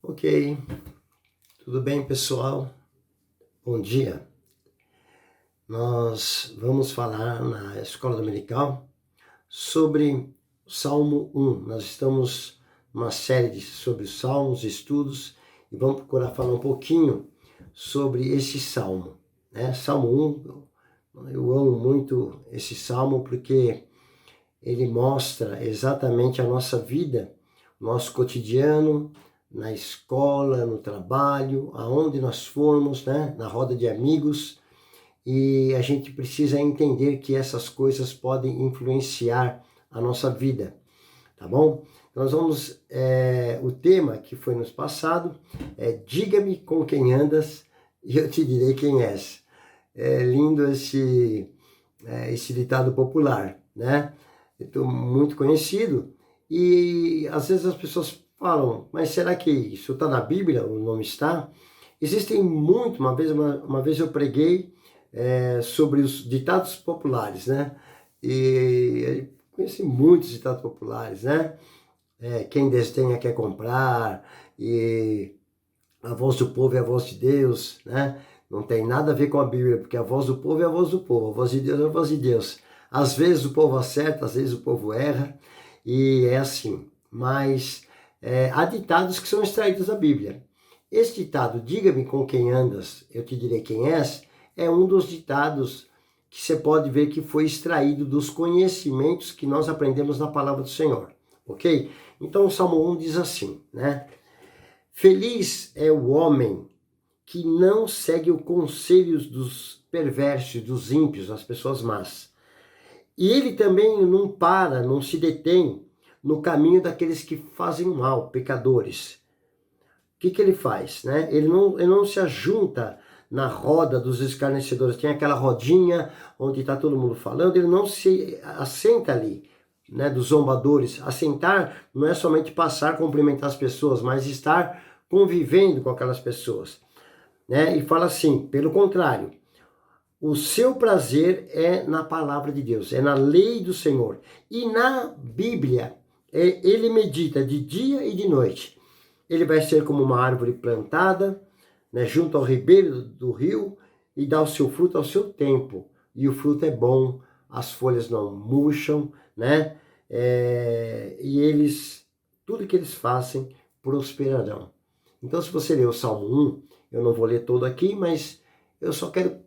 Ok, tudo bem, pessoal? Bom dia. Nós vamos falar na escola dominical sobre o Salmo 1. Nós estamos numa série sobre os salmos, estudos, e vamos procurar falar um pouquinho sobre esse salmo, né? Salmo 1, eu amo muito esse salmo porque ele mostra exatamente a nossa vida, nosso cotidiano, na escola, no trabalho, aonde nós formos, né? Na roda de amigos, e a gente precisa entender que essas coisas podem influenciar a nossa vida, tá bom? Nós vamos, o tema que foi nos passado é diga-me com quem andas e eu te direi quem és. É lindo esse ditado popular, né? Muito conhecido, e às vezes as pessoas falam, mas será que isso está na Bíblia ou não está? Existem muito, uma vez eu preguei sobre os ditados populares, né? E eu conheci muitos ditados populares, né? Quem desdenha quer comprar, e a voz do povo é a voz de Deus, né? Não tem nada a ver com a Bíblia, porque a voz do povo é a voz do povo, a voz de Deus é a voz de Deus. Às vezes o povo acerta, às vezes o povo erra, e é assim. Mas há ditados que são extraídos da Bíblia. Esse ditado, diga-me com quem andas, eu te direi quem és, é um dos ditados que você pode ver que foi extraído dos conhecimentos que nós aprendemos na palavra do Senhor, ok? Então o Salmo 1 diz assim, né? Feliz é o homem que não segue os conselhos dos perversos, dos ímpios, das pessoas más. E ele também não se detém no caminho daqueles que fazem mal, pecadores. O que ele faz, né? Ele não se ajunta na roda dos escarnecedores. Tem aquela rodinha onde está todo mundo falando, ele não se assenta ali, né, dos zombadores. Assentar não é somente passar, cumprimentar as pessoas, mas estar convivendo com aquelas pessoas, né? E fala assim, pelo contrário, o seu prazer é na palavra de Deus, é na lei do Senhor. E na Bíblia, ele medita de dia e de noite. Ele vai ser como uma árvore plantada, né, junto ao ribeiro do rio, e dá o seu fruto ao seu tempo. E o fruto é bom, as folhas não murcham, né? Tudo que eles fazem, prosperarão. Então, se você ler o Salmo 1, eu não vou ler todo aqui, mas eu só quero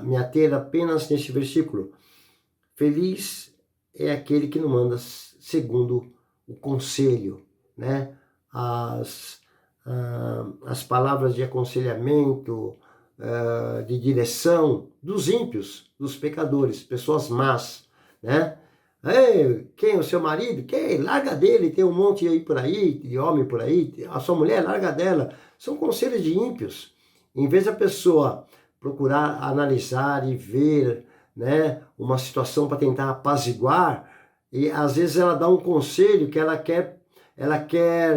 me ater apenas neste versículo. Feliz é aquele que não anda segundo o conselho, né? As palavras de aconselhamento, de direção dos ímpios, dos pecadores, pessoas más, né? Ei, quem? O seu marido? Quem? Larga dele, tem um monte aí por aí, de homem por aí, a sua mulher, larga dela. São conselhos de ímpios. Em vez da pessoa procurar analisar e ver, né, uma situação para tentar apaziguar, e às vezes ela dá um conselho que ela quer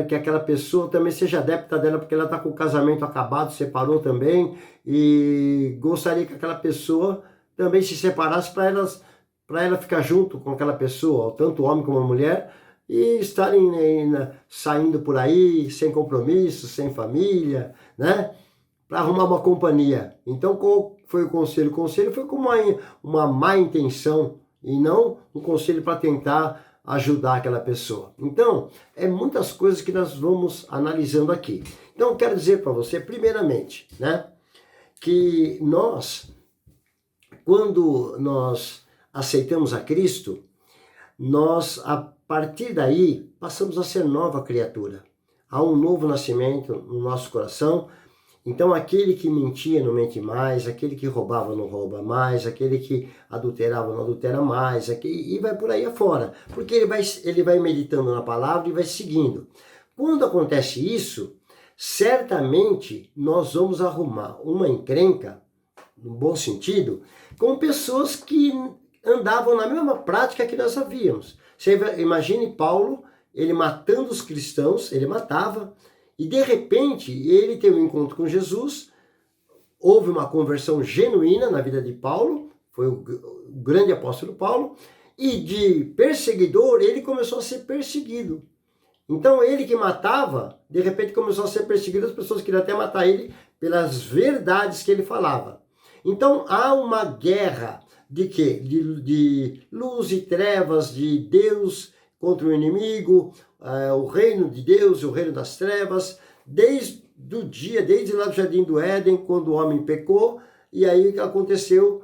que aquela pessoa também seja adepta dela, porque ela está com o casamento acabado, separou também, e gostaria que aquela pessoa também se separasse para ela ficar junto com aquela pessoa, tanto o homem como a mulher, e estarem saindo por aí, sem compromisso, sem família, né? Para arrumar uma companhia. Então, qual foi o conselho? O conselho foi com uma má intenção, e não um conselho para tentar ajudar aquela pessoa. Então, é muitas coisas que nós vamos analisando aqui. Então, eu quero dizer para você, primeiramente, né, que quando nós aceitamos a Cristo, nós, a partir daí, passamos a ser nova criatura. Há um novo nascimento no nosso coração. Então, aquele que mentia não mente mais, aquele que roubava não rouba mais, aquele que adulterava não adultera mais, e vai por aí afora. Porque ele vai meditando na palavra e vai seguindo. Quando acontece isso, certamente nós vamos arrumar uma encrenca, no bom sentido, com pessoas que andavam na mesma prática que nós havíamos. Você imagine Paulo, ele matando os cristãos, ele matava. E de repente, ele teve um encontro com Jesus, houve uma conversão genuína na vida de Paulo, foi o grande apóstolo Paulo, e de perseguidor, ele começou a ser perseguido. Então ele que matava, de repente começou a ser perseguido, as pessoas queriam até matar ele pelas verdades que ele falava. Então há uma guerra de quê? De luz e trevas, de Deus contra o inimigo, o reino de Deus e o reino das trevas, desde lá do Jardim do Éden, quando o homem pecou, e aí que aconteceu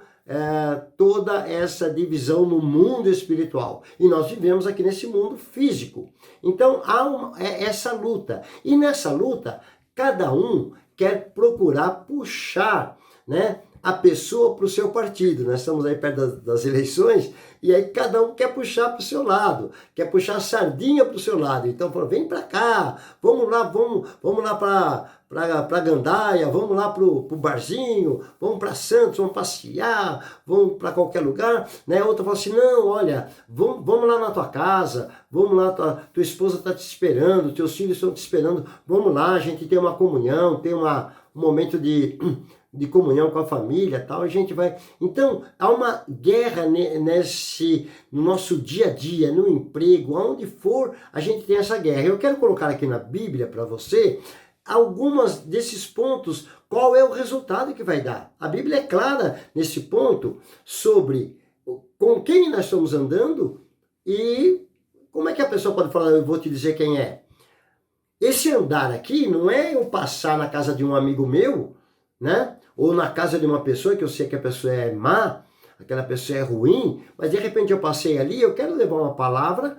toda essa divisão no mundo espiritual. E nós vivemos aqui nesse mundo físico. Então há essa luta. E nessa luta, cada um quer procurar puxar, né, a pessoa para o seu partido. Nós estamos aí perto das eleições, e aí cada um quer puxar para o seu lado, quer puxar a sardinha para o seu lado. Então, vem para cá, vamos lá para Gandaia, vamos lá para o barzinho, vamos para Santos, vamos passear, vamos para qualquer lugar. Né? Outra fala assim, não, olha, vamos lá na tua casa, vamos lá, tua esposa está te esperando, teus filhos estão te esperando, vamos lá, a gente tem uma comunhão, tem um momento de comunhão com a família, tal, a gente vai... Então, há uma guerra no nosso dia a dia, no emprego, aonde for, a gente tem essa guerra. Eu quero colocar aqui na Bíblia para você algumas desses pontos, qual é o resultado que vai dar. A Bíblia é clara nesse ponto sobre com quem nós estamos andando e como é que a pessoa pode falar, eu vou te dizer quem é. Esse andar aqui não é eu passar na casa de um amigo meu, né? Ou na casa de uma pessoa que eu sei que a pessoa é má, aquela pessoa é ruim, mas de repente eu passei ali, eu quero levar uma palavra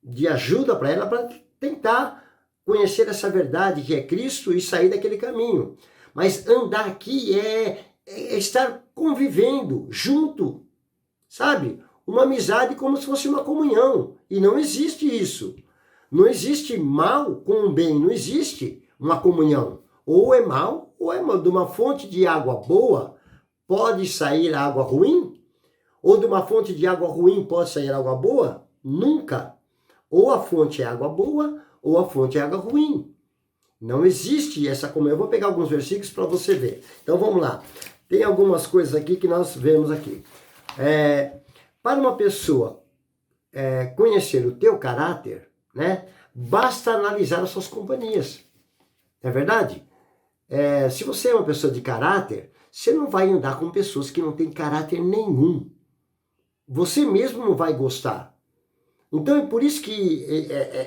de ajuda para ela, para tentar conhecer essa verdade que é Cristo e sair daquele caminho. Mas andar aqui é estar convivendo junto, sabe? Uma amizade como se fosse uma comunhão. E não existe isso. Não existe mal com o bem, não existe uma comunhão. Ou é mal, ou é mal. De uma fonte de água boa pode sair água ruim? Ou de uma fonte de água ruim pode sair água boa? Nunca. Ou a fonte é água boa, ou a fonte é água ruim. Não existe essa comunhão. Eu vou pegar alguns versículos para você ver. Então vamos lá. Tem algumas coisas aqui que nós vemos aqui. Para uma pessoa conhecer o teu caráter, né, basta analisar as suas companhias. É verdade? Se você é uma pessoa de caráter, você não vai andar com pessoas que não têm caráter nenhum. Você mesmo não vai gostar. Então é por isso que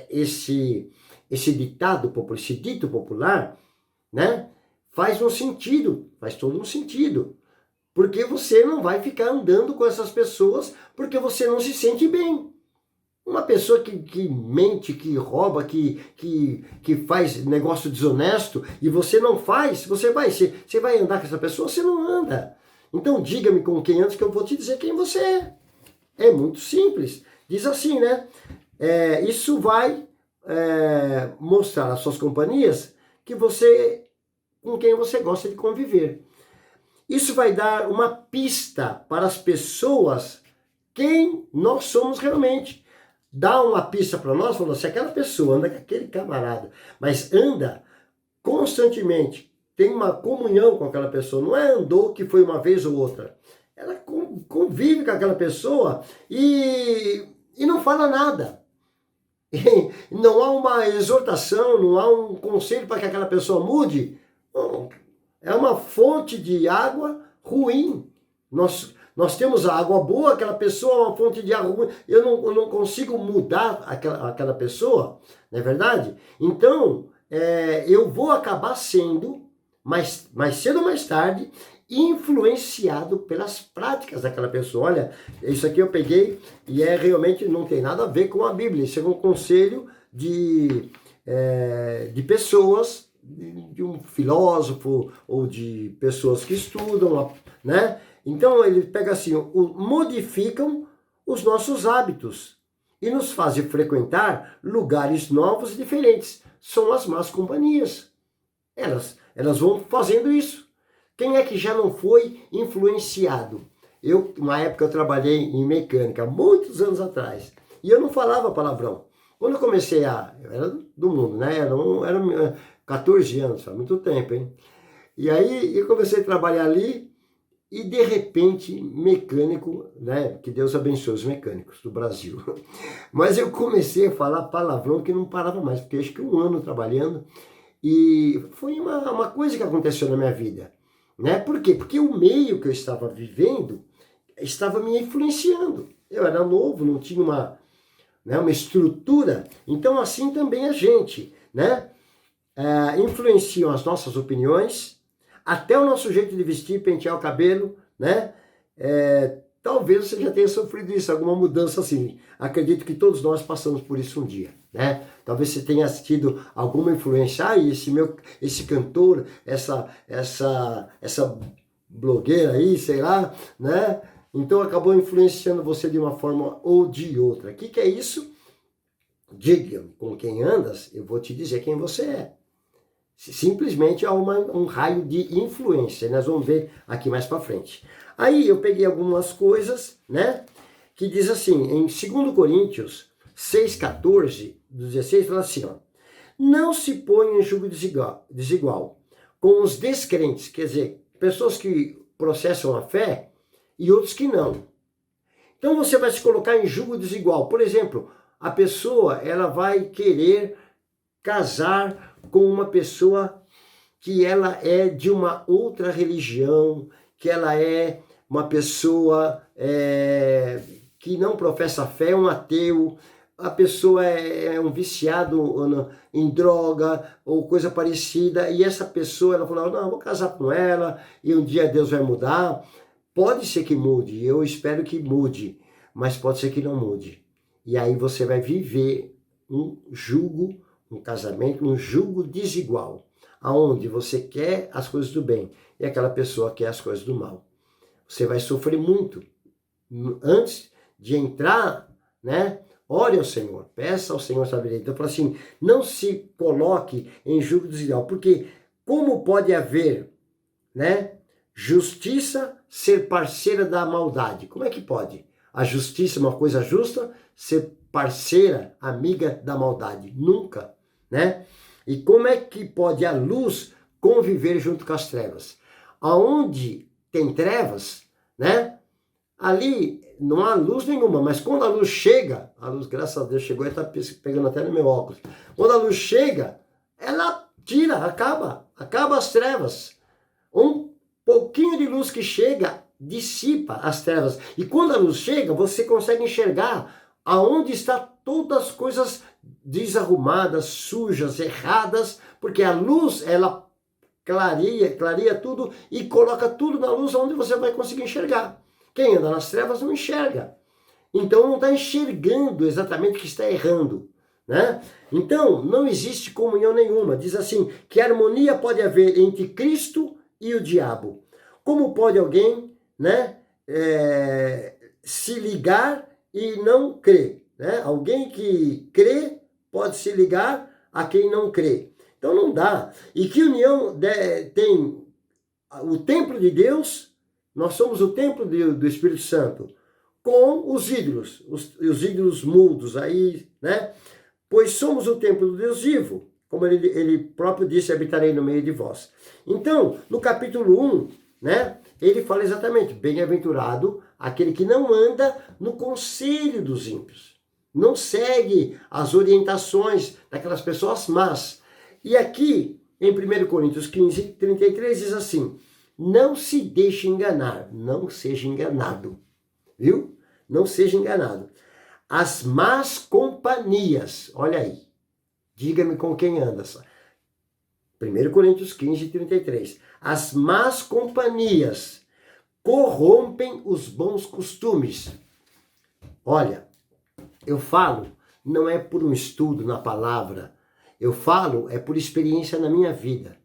esse ditado popular, esse dito popular, né, faz todo um sentido. Porque você não vai ficar andando com essas pessoas porque você não se sente bem. Uma pessoa que mente, que rouba, que faz negócio desonesto e você não faz, você vai andar com essa pessoa? Você não anda. Então diga-me com quem andas que eu vou te dizer quem você é. É muito simples. Diz assim, né? Isso vai mostrar às suas companhias com quem você gosta de conviver. Isso vai dar uma pista para as pessoas quem nós somos realmente. Dá uma pista para nós, falando, se aquela pessoa anda com aquele camarada, mas anda constantemente, tem uma comunhão com aquela pessoa, não andou que foi uma vez ou outra. Ela convive com aquela pessoa e não fala nada. Não há uma exortação, não há um conselho para que aquela pessoa mude. Não. É uma fonte de água ruim. Nós temos a água boa, aquela pessoa é uma fonte de água ruim. Eu não consigo mudar aquela pessoa, não é verdade? Então, eu vou acabar sendo, mais cedo ou mais tarde, influenciado pelas práticas daquela pessoa. Olha, isso aqui eu peguei e realmente não tem nada a ver com a Bíblia. Isso é um conselho de pessoas, de um filósofo ou de pessoas que estudam, né? Então ele pega assim, modificam os nossos hábitos e nos fazem frequentar lugares novos e diferentes. São as más companhias. Elas vão fazendo isso. Quem é que já não foi influenciado? Uma época eu trabalhei em mecânica, muitos anos atrás, e eu não falava palavrão. Quando eu comecei eu era do mundo, né? Era 14 anos, faz muito tempo, hein? E aí eu comecei a trabalhar ali, e de repente, mecânico, né? Que Deus abençoe os mecânicos do Brasil. Mas eu comecei a falar palavrão que não parava mais, porque acho que 1 ano trabalhando, e foi uma coisa que aconteceu na minha vida, né? Por quê? Porque o meio que eu estava vivendo estava me influenciando. Eu era novo, não tinha uma estrutura, então assim também a gente, né? Influenciam as nossas opiniões, até o nosso jeito de vestir, pentear o cabelo, né? Talvez você já tenha sofrido isso, alguma mudança assim. Acredito que todos nós passamos por isso um dia, né? Talvez você tenha tido alguma influência, esse cantor, essa blogueira aí, sei lá, né? Então acabou influenciando você de uma forma ou de outra. O que é isso? Diga com quem andas, eu vou te dizer quem você é. Simplesmente há um raio de influência. Nós vamos ver aqui mais para frente. Aí eu peguei algumas coisas, né? Que diz assim, em 2 Coríntios 6,14, do 16, fala assim, ó. Não se põe em julgo desigual com os descrentes, quer dizer, pessoas que processam a fé e outros que não. Então você vai se colocar em julgo desigual. Por exemplo, a pessoa ela vai querer casar com uma pessoa que ela é de uma outra religião, que ela é uma pessoa que não professa fé, é um ateu, a pessoa é um viciado em droga ou coisa parecida, e essa pessoa, ela falou, não, eu vou casar com ela, e um dia Deus vai mudar. Pode ser que mude, eu espero que mude, mas pode ser que não mude. E aí você vai viver um casamento, um julgo desigual, aonde você quer as coisas do bem e aquela pessoa quer as coisas do mal. Você vai sofrer muito. Antes de entrar, né? Ore ao Senhor, peça ao Senhor sabedoria. Então, fala assim, não se coloque em julgo desigual, porque como pode haver, né, justiça ser parceira da maldade? Como é que pode? A justiça, uma coisa justa, ser parceira, amiga da maldade? Nunca, né? E como é que pode a luz conviver junto com as trevas? Aonde tem trevas, né? Ali não há luz nenhuma, mas quando a luz chega, a luz, graças a Deus, chegou e está pegando até no meu óculos. Quando a luz chega, ela tira, acaba as trevas. Um pouquinho de luz que chega dissipa as trevas. E quando a luz chega, você consegue enxergar aonde está todas as coisas desarrumadas, sujas, erradas, porque a luz, ela clareia tudo e coloca tudo na luz onde você vai conseguir enxergar. Quem anda nas trevas não enxerga. Então não está enxergando exatamente o que está errando, né? Então não existe comunhão nenhuma. Diz assim, que harmonia pode haver entre Cristo e o diabo. Como pode alguém, né, se ligar e não crer, né? Alguém que crê pode se ligar a quem não crê. Então não dá. E que união tem o templo de Deus, nós somos o templo do Espírito Santo, com os ídolos, os ídolos mudos aí, né? Pois somos o templo do Deus vivo, como ele próprio disse, habitarei no meio de vós. Então, no capítulo 1, né, ele fala exatamente, bem-aventurado aquele que não anda no conselho dos ímpios, não segue as orientações daquelas pessoas más. E aqui, em 1 Coríntios 15, 33, diz assim, não se deixe enganar, não seja enganado, viu? Não seja enganado. As más companhias, olha aí, diga-me com quem anda. 1 Coríntios 15, 33. As más companhias corrompem os bons costumes. Olha, eu falo, não é por um estudo na palavra, eu falo, é por experiência na minha vida.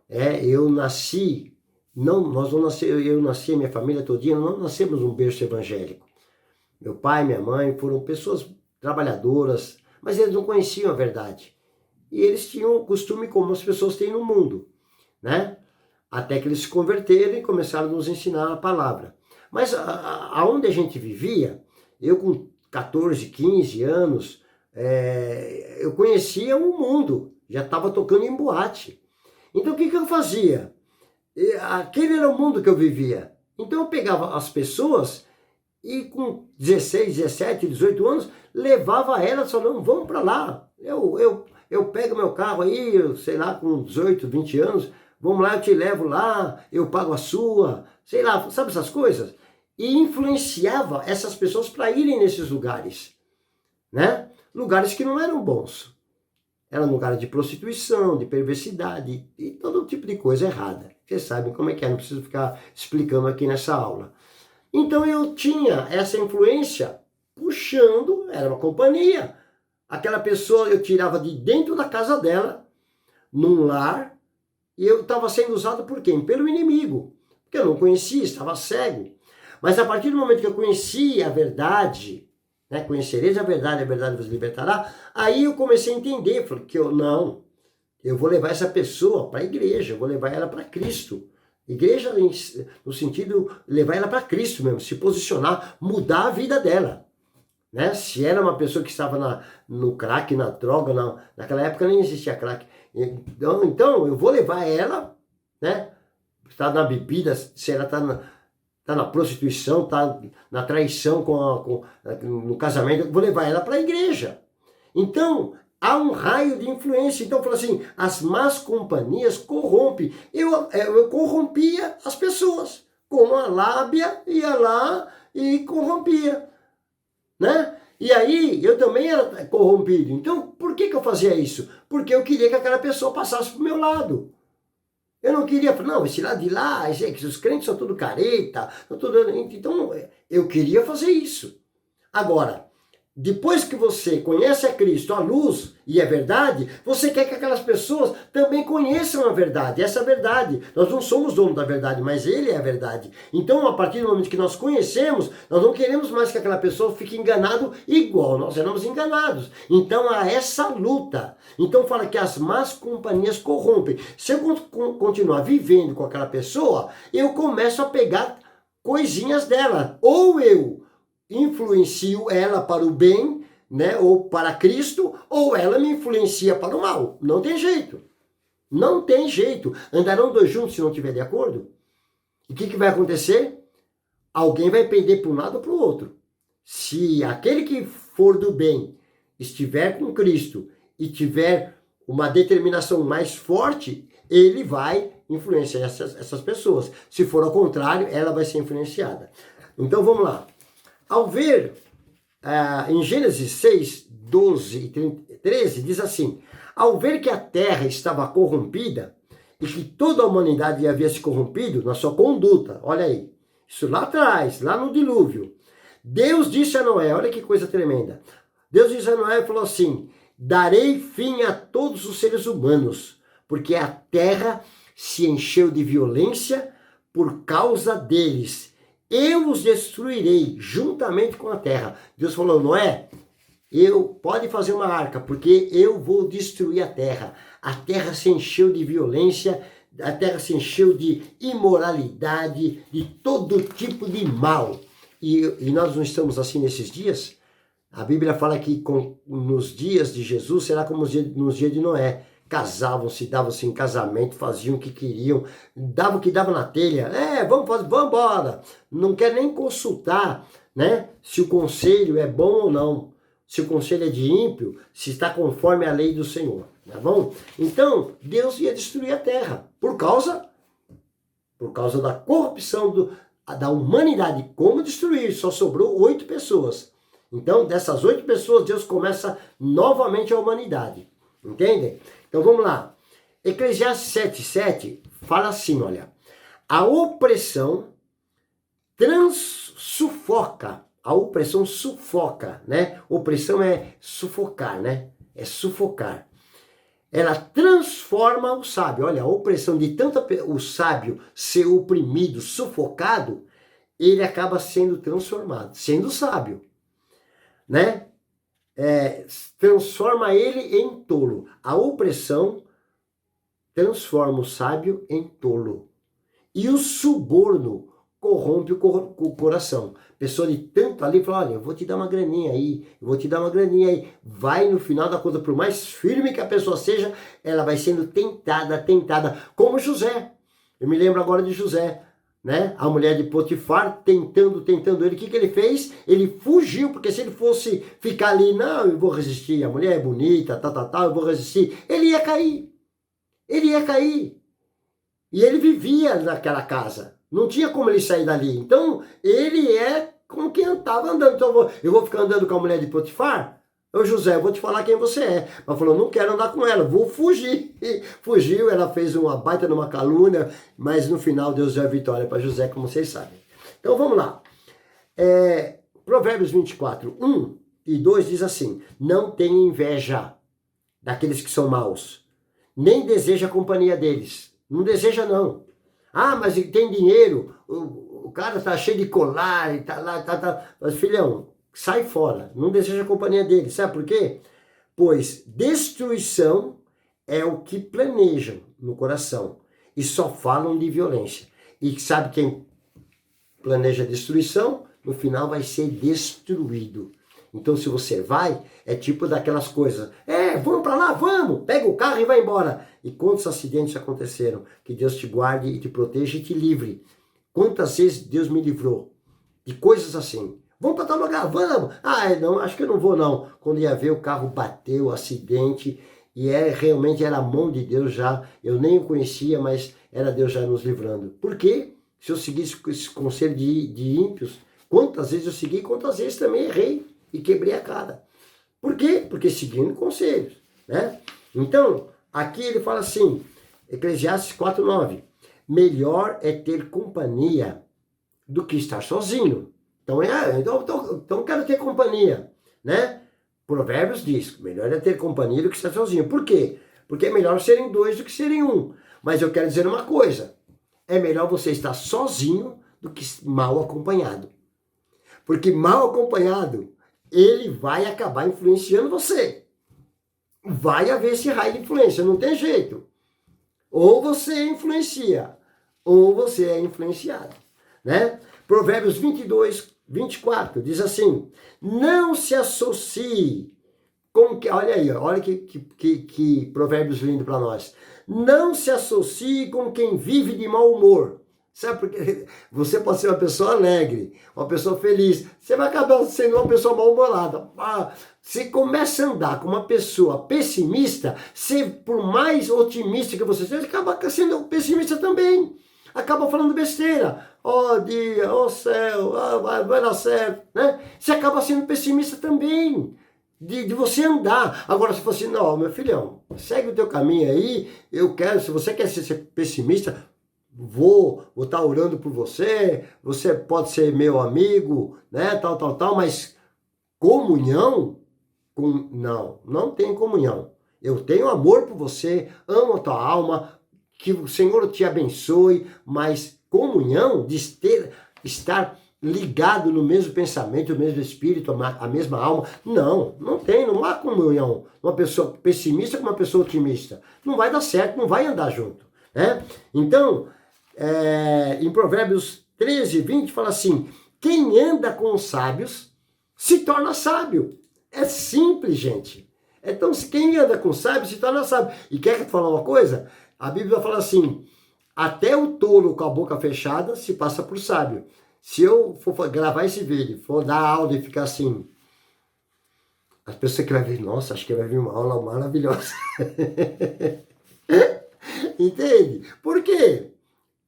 Eu nasci, eu nasci, minha família todinha, não nascemos num berço evangélico. Meu pai, minha mãe foram pessoas trabalhadoras, mas eles não conheciam a verdade. E eles tinham o costume como as pessoas têm no mundo, né? Até que eles se converteram e começaram a nos ensinar a palavra. Mas aonde a gente vivia, eu com 14, 15 anos, eu conhecia o mundo, já estava tocando em boate. Então o que eu fazia? Aquele era o mundo que eu vivia. Então eu pegava as pessoas e com 16, 17, 18 anos, levava elas falando, vamos para lá. Eu pego meu carro aí, sei lá, com 18, 20 anos, vamos lá, eu te levo lá, eu pago a sua, sei lá, sabe essas coisas? E influenciava essas pessoas para irem nesses lugares, né? Lugares que não eram bons. Eram lugares de prostituição, de perversidade e todo tipo de coisa errada. Vocês sabem como é que é, não preciso ficar explicando aqui nessa aula. Então eu tinha essa influência puxando, era uma companhia. Aquela pessoa eu tirava de dentro da casa dela, num lar, e eu estava sendo usado por quem? Pelo inimigo. Porque eu não conhecia, estava cego. Mas a partir do momento que eu conheci a verdade, né, conhecereis a verdade vos libertará, aí eu comecei a entender, falei que eu vou levar essa pessoa para a igreja, eu vou levar ela para Cristo. Igreja no sentido, levar ela para Cristo mesmo, se posicionar, mudar a vida dela. Né? Se era uma pessoa que estava no crack, na droga, naquela época nem existia crack. Então eu vou levar ela, né? Está na bebida, se ela está na prostituição, está na traição no casamento, eu vou levar ela para a igreja. Então, há um raio de influência. Então, eu falo assim, as más companhias corrompem. Eu corrompia as pessoas. Com a lábia, ia lá e corrompia. Né? E aí, eu também era corrompido. Então, por que eu fazia isso? Porque eu queria que aquela pessoa passasse para o meu lado. Eu não queria, não, esse lado de lá, que os crentes são tudo careta, então eu queria fazer isso. Agora, depois que você conhece a Cristo, a luz e a verdade, você quer que aquelas pessoas também conheçam a verdade, essa verdade. Nós não somos donos da verdade, mas Ele é a verdade. Então, a partir do momento que nós conhecemos, nós não queremos mais que aquela pessoa fique enganado igual nós éramos enganados. Então, há essa luta. Então, fala que as más companhias corrompem. Se eu continuar vivendo com aquela pessoa, eu começo a pegar coisinhas dela. Ou eu influencio ela para o bem, né, ou para Cristo, ou ela me influencia para o mal. Não tem jeito. Não tem jeito. Andarão dois juntos se não estiver de acordo? E o que vai acontecer? Alguém vai pender para um lado ou para o outro. Se aquele que for do bem estiver com Cristo e tiver uma determinação mais forte, ele vai influenciar essas pessoas. Se for ao contrário, ela vai ser influenciada. Então vamos lá. Ao ver, em Gênesis 6, 12 e 13, diz assim, ao ver que a terra estava corrompida e que toda a humanidade havia se corrompido na sua conduta, olha aí, isso lá atrás, lá no dilúvio, Deus disse a Noé, olha que coisa tremenda, Deus disse a Noé e falou assim, darei fim a todos os seres humanos, porque a terra se encheu de violência por causa deles. Eu os destruirei juntamente com a terra. Deus falou, Noé, pode fazer uma arca, porque eu vou destruir a terra. A terra se encheu de violência, a terra se encheu de imoralidade, de todo tipo de mal. E nós não estamos assim nesses dias? A Bíblia fala que nos dias de Jesus será como nos dias de Noé. Casavam-se, davam-se em casamento, faziam o que queriam, davam o que dava na telha. Vamos embora. Não quer nem consultar, né? Se o conselho é bom ou não. Se o conselho é de ímpio, se está conforme a lei do Senhor. Tá bom? Então, Deus ia destruir a terra. Por causa da corrupção da humanidade. Como destruir? Só sobrou 8 pessoas. Então, dessas 8 pessoas, Deus começa novamente a humanidade. Entendem? Então vamos lá. Eclesiastes 7,7 fala assim, olha. A opressão sufoca. A opressão sufoca, né? Opressão é sufocar, né? É sufocar. Ela transforma o sábio. Olha, a opressão de tanto o sábio ser oprimido, sufocado, ele acaba sendo transformado, sendo sábio, né? Transforma ele em tolo. A opressão transforma o sábio em tolo. E o suborno corrompe o coração. Pessoa de tanto ali fala, olha, eu vou te dar uma graninha aí, Vai no final da conta, por mais firme que a pessoa seja, ela vai sendo tentada, como José. Eu me lembro agora de José. né? A mulher de Potifar tentando ele. O que ele fez? Ele fugiu, porque se ele fosse ficar ali, não, eu vou resistir, a mulher é bonita, eu vou resistir, ele ia cair. Ele ia cair. E ele vivia naquela casa. Não tinha como ele sair dali. Então, ele é como quem estava andando. Então, eu vou ficar andando com a mulher de Potifar? Ô José, eu vou te falar quem você é. Mas falou, não quero andar com ela, vou fugir. E fugiu, ela fez uma baita numa calúnia, mas no final Deus deu a vitória para José, como vocês sabem. Então vamos lá. Provérbios 24, 1 e 2 diz assim: não tenha inveja daqueles que são maus, nem deseja a companhia deles. Não deseja não. Ah, mas ele tem dinheiro, o cara tá cheio de colar, e tá lá, tá. Mas filhão, sai fora, não deseja a companhia dele. Sabe por quê? Pois destruição é o que planejam no coração e só falam de violência. E sabe quem planeja destruição? No final vai ser destruído. Então se você vai, é tipo daquelas coisas, vamos para lá, vamos, pega o carro e vai embora. E quantos acidentes aconteceram? Que Deus te guarde e te proteja e te livre. Quantas vezes Deus me livrou de coisas assim? Vamos para tal lugar, vamos. Ah, não, acho que eu não vou não. Quando ia ver, o carro bateu, acidente, e realmente era a mão de Deus já. Eu nem o conhecia, mas era Deus já nos livrando. Por quê? Se eu seguisse esse conselho de ímpios, quantas vezes eu segui, quantas vezes também errei e quebrei a cara. Por quê? Porque seguindo conselhos, né? Então, aqui ele fala assim, Eclesiastes 4:9, melhor é ter companhia do que estar sozinho. Então eu quero ter companhia, né? Provérbios diz, melhor é ter companhia do que estar sozinho. Por quê? Porque é melhor serem dois do que serem um. Mas eu quero dizer uma coisa, é melhor você estar sozinho do que mal acompanhado. Porque mal acompanhado, ele vai acabar influenciando você. Vai haver esse raio de influência, não tem jeito. Ou você influencia, ou você é influenciado, né? Provérbios 22:24 diz assim, não se associe com que, olha aí, olha que provérbios lindo para nós. Não se associe com quem vive de mau humor. Sabe por quê? Você pode ser uma pessoa alegre, uma pessoa feliz. Você vai acabar sendo uma pessoa mal-humorada. Você começa a andar com uma pessoa pessimista, por mais otimista que você seja, acaba sendo pessimista também. Acaba falando besteira. Ó dia, ó céu, vai dar certo, né? Você acaba sendo pessimista também. De você andar. Agora, se fosse, não, meu filhão, segue o teu caminho aí, se você quer ser pessimista, vou estar orando por você, você pode ser meu amigo, né, tal, mas comunhão, não tem comunhão. Eu tenho amor por você, amo a tua alma, que o Senhor te abençoe, mas comunhão, de estar ligado no mesmo pensamento, no mesmo espírito, a mesma alma, não há comunhão. Uma pessoa pessimista com uma pessoa otimista, não vai dar certo, não vai andar junto, né? Então, em Provérbios 13:20 fala assim, quem anda com os sábios se torna sábio. É simples, gente. Então, quem anda com sábios se torna sábio. E quer que eu te fale uma coisa? A Bíblia fala assim, até o tolo com a boca fechada se passa por sábio. Se eu for gravar esse vídeo, for dar aula e ficar assim, as pessoas que vai ver, nossa, acho que vai vir uma aula maravilhosa. Entende? Por quê?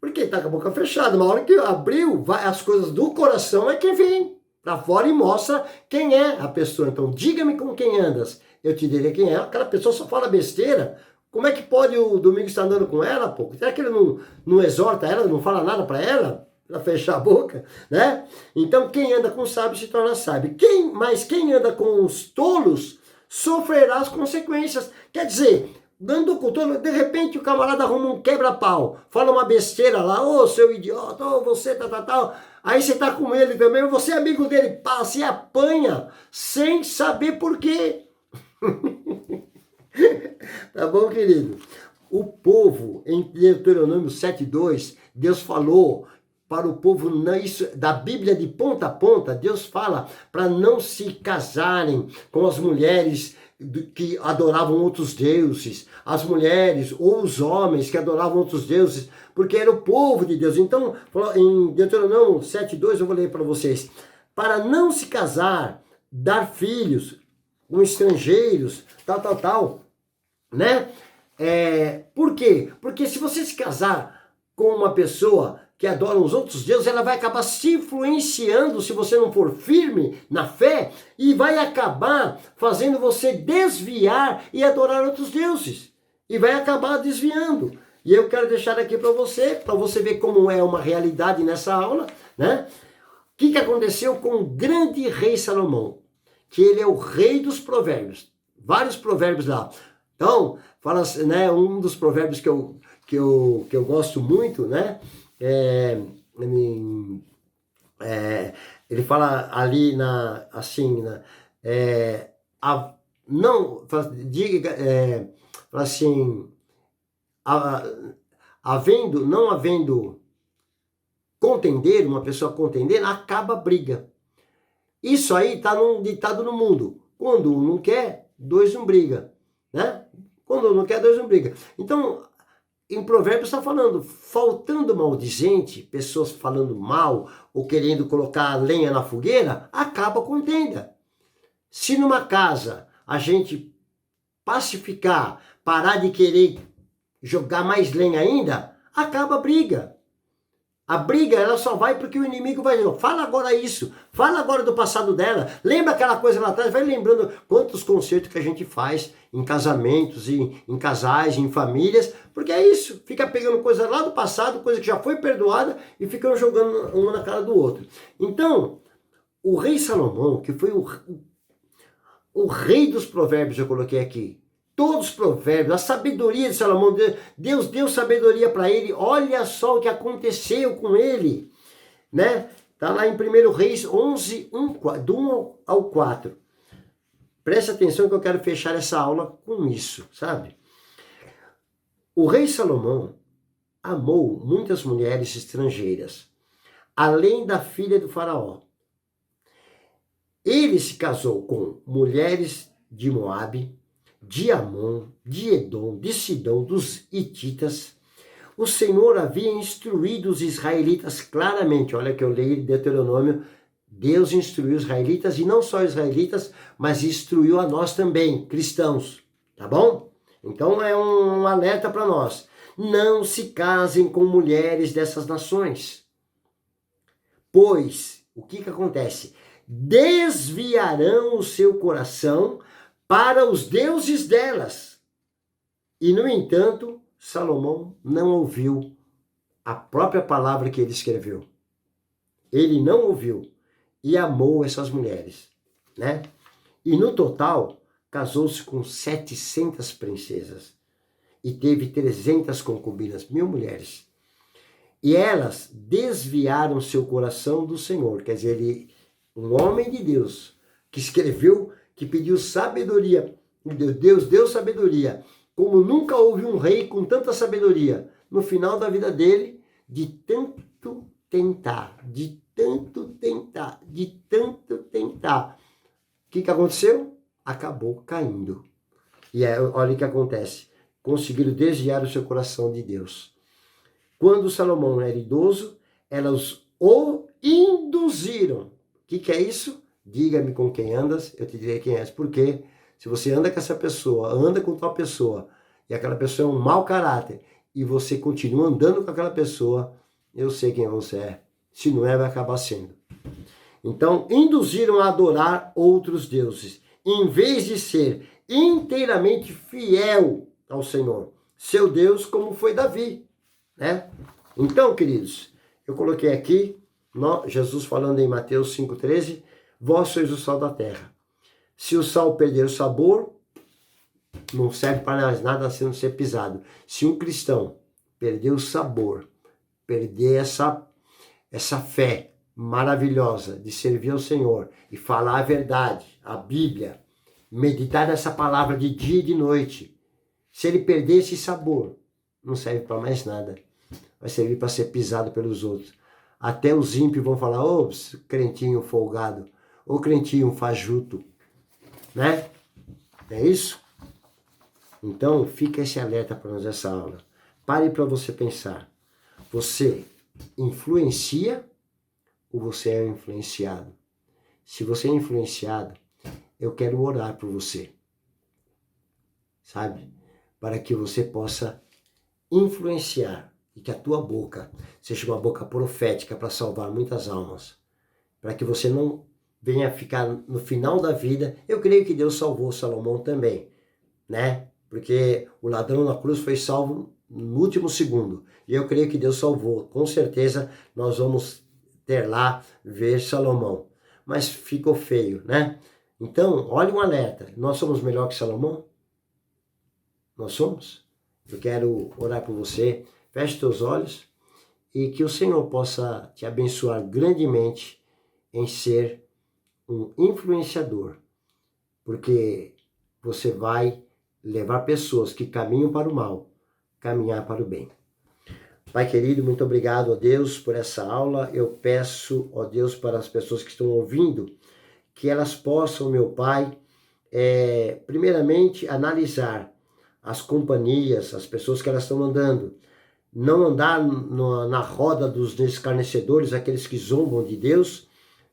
Porque tá com a boca fechada. Uma hora que abriu, as coisas do coração é quem vem para fora e mostra quem é a pessoa. Então, diga-me com quem andas. Eu te direi quem é. Aquela pessoa só fala besteira. Como é que pode o Domingos estar andando com ela, pô? Será que ele não exorta ela, não fala nada para ela? Para fechar a boca, né? Então, quem anda com sábio se torna sábio. Mas quem anda com os tolos sofrerá as consequências. Quer dizer, dando com tolo, de repente o camarada arruma um quebra-pau, fala uma besteira lá, ô seu idiota, ô você, tal. Aí você tá com ele também, você é amigo dele, passa e apanha, sem saber por quê. Tá bom, querido? O povo, em Deuteronômio 7:2, Deus falou para o povo, isso, da Bíblia de ponta a ponta, Deus fala para não se casarem com as mulheres que adoravam outros deuses, as mulheres ou os homens que adoravam outros deuses, porque era o povo de Deus. Então, em Deuteronômio 7:2, eu vou ler para vocês. Para não se casar, dar filhos com estrangeiros, tal, né? Por quê? Porque se você se casar com uma pessoa que adora os outros deuses, ela vai acabar se influenciando, se você não for firme na fé, e vai acabar fazendo você desviar e adorar outros deuses. E vai acabar desviando. E eu quero deixar aqui para você ver como é uma realidade nessa aula, né? O que aconteceu com o grande rei Salomão? Que ele é o rei dos provérbios. Vários provérbios lá. Então, fala, né, um dos provérbios que eu gosto muito, né? Ele fala ali fala assim, não havendo contender, uma pessoa contender, acaba a briga. Isso aí está num ditado no mundo. Quando um não quer, dois não briga, né? Quando um não quer, dois não briga. Então, em Provérbios está falando, faltando maldizente, pessoas falando mal ou querendo colocar lenha na fogueira, acaba a contenda. Se numa casa a gente pacificar, parar de querer jogar mais lenha ainda, acaba a briga. A briga, ela só vai porque o inimigo vai dizer, fala agora isso, fala agora do passado dela, lembra aquela coisa lá atrás, vai lembrando quantos concertos que a gente faz em casamentos, em casais, em famílias, porque é isso, fica pegando coisa lá do passado, coisa que já foi perdoada e ficam jogando uma na cara do outro. Então, o rei Salomão, que foi o rei dos provérbios, eu coloquei aqui, todos os provérbios, a sabedoria de Salomão, Deus deu sabedoria para ele, olha só o que aconteceu com ele, né? Está lá em 1 Reis 11, do 1 ao 4. Preste atenção que eu quero fechar essa aula com isso, sabe? O rei Salomão amou muitas mulheres estrangeiras, além da filha do faraó. Ele se casou com mulheres de Moabe, de Amon, de Edom, de Sidom, dos Hititas. O Senhor havia instruído os israelitas claramente. Olha que eu leio em Deuteronômio. Deus instruiu os israelitas, e não só os israelitas, mas instruiu a nós também, cristãos. Tá bom? Então é um alerta para nós. Não se casem com mulheres dessas nações. Pois, o que acontece? Desviarão o seu coração para os deuses delas. E, no entanto, Salomão não ouviu a própria palavra que ele escreveu. Ele não ouviu e amou essas mulheres, né? E, no total, casou-se com 700 princesas e teve 300 concubinas, 1000 mulheres. E elas desviaram seu coração do Senhor. Quer dizer, um homem de Deus que escreveu, que pediu sabedoria. Deus deu sabedoria. Como nunca houve um rei com tanta sabedoria. No final da vida dele, de tanto tentar. O que aconteceu? Acabou caindo. E olha o que acontece. Conseguiram desviar o seu coração de Deus. Quando Salomão era idoso, elas o induziram. O que é isso? Diga-me com quem andas, eu te direi quem és. Porque se você anda com essa pessoa, anda com tal pessoa, e aquela pessoa é um mau caráter, e você continua andando com aquela pessoa, eu sei quem você é. Se não é, vai acabar sendo. Então, induziram a adorar outros deuses, em vez de ser inteiramente fiel ao Senhor, seu Deus, como foi Davi, né? Então, queridos, eu coloquei aqui, Jesus falando em Mateus 5,13, vós sois o sal da terra. Se o sal perder o sabor, não serve para mais nada a não ser pisado. Se um cristão perder o sabor, perder essa fé maravilhosa de servir ao Senhor e falar a verdade, a Bíblia, meditar nessa palavra de dia e de noite, se ele perder esse sabor, não serve para mais nada. Vai servir para ser pisado pelos outros. Até os ímpios vão falar, ô crentinho folgado, ô crentinho fajuto, né? Não é isso? Então, fica esse alerta para nós essa aula. Pare para você pensar. Você influencia ou você é influenciado? Se você é influenciado, eu quero orar por você. Sabe? Para que você possa influenciar e que a tua boca seja uma boca profética para salvar muitas almas. Para que você não venha ficar no final da vida. Eu creio que Deus salvou Salomão também, né? Porque o ladrão na cruz foi salvo no último segundo. E eu creio que Deus salvou. Com certeza nós vamos ter lá, ver Salomão. Mas ficou feio, né? Então, olha um alerta. Nós somos melhor que Salomão? Nós somos? Eu quero orar por você. Feche teus olhos e que o Senhor possa te abençoar grandemente em ser um influenciador. Porque você vai levar pessoas que caminham para o mal, caminhar para o bem. Pai querido, muito obrigado, ó Deus, por essa aula. Eu peço, ó Deus, para as pessoas que estão ouvindo, que elas possam, meu Pai, primeiramente analisar as companhias, as pessoas que elas estão andando. Não andar na roda dos escarnecedores, aqueles que zombam de Deus,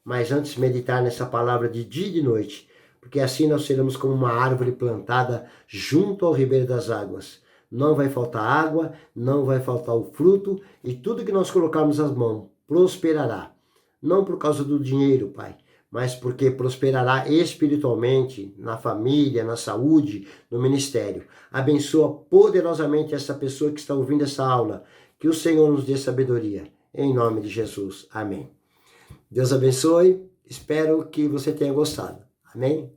mas antes meditar nessa palavra de dia e de noite, porque assim nós seremos como uma árvore plantada junto ao ribeiro das águas. Não vai faltar água, não vai faltar o fruto, e tudo que nós colocarmos as mãos prosperará. Não por causa do dinheiro, Pai, mas porque prosperará espiritualmente, na família, na saúde, no ministério. Abençoa poderosamente essa pessoa que está ouvindo essa aula. Que o Senhor nos dê sabedoria. Em nome de Jesus. Amém. Deus abençoe. Espero que você tenha gostado. Amém?